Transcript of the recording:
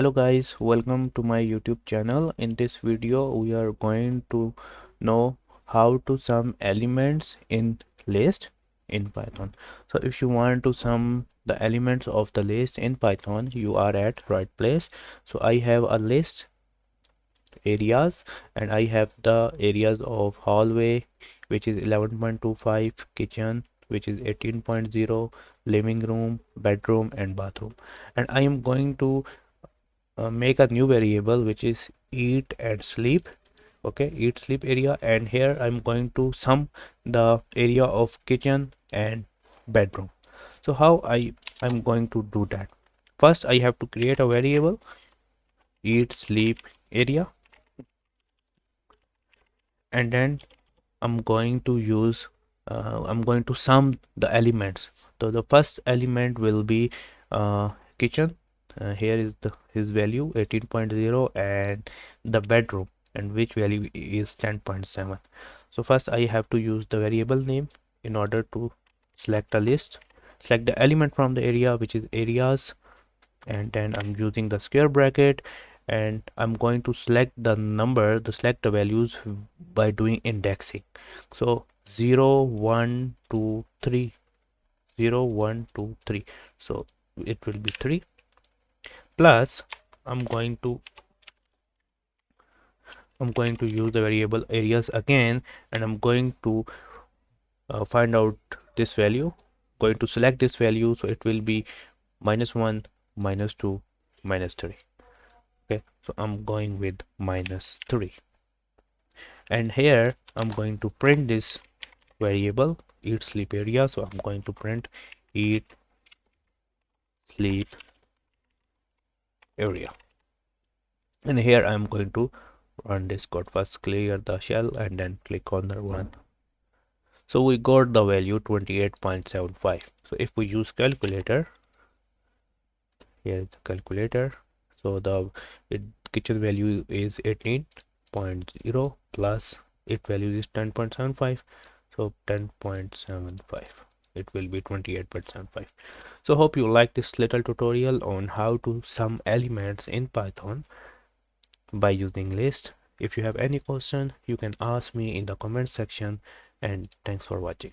Hello guys, welcome to my YouTube channel. In this video we are going to know how to sum elements in list in Python. So if you want to sum the elements of the list in Python, you are at right place. So I have a list areas and I have the areas of hallway, which is 11.25, kitchen which is 18.0, living room, bedroom and bathroom, and I am going to make a new variable which is eat and sleep. Okay, eat sleep area, and here I'm going to sum the area of kitchen and bedroom. So how I'm going to do that? First I have to create a variable eat sleep area, and then I'm going to sum the elements. So the first element will be kitchen. Here is his value 18.0, and the bedroom, and which value is 10.7. So first I have to use the variable name in order to select a list, select the element from the area, which is areas, and then I'm using the square bracket, and I'm going to select select the values by doing indexing. So 0 1 2 3, 0 1 2 3, so it will be 3 plus I'm going to use the variable areas again, and I'm going to find out this value, going to select this value, so it will be -1, -2, -3. Okay, so I'm going with -3, and here I'm going to print this variable eat sleep area. So I'm going to print eat sleep area, and here I'm going to run this code. First clear the shell and then click on the run. So we got the value 28.75. so if we use calculator, here is the calculator. So the kitchen value is 18.0 plus it value is 10.75, so 10.75, it will be 28.75. So hope you like this little tutorial on how to sum elements in Python by using list. If you have any question, you can ask me in the comment section, and thanks for watching.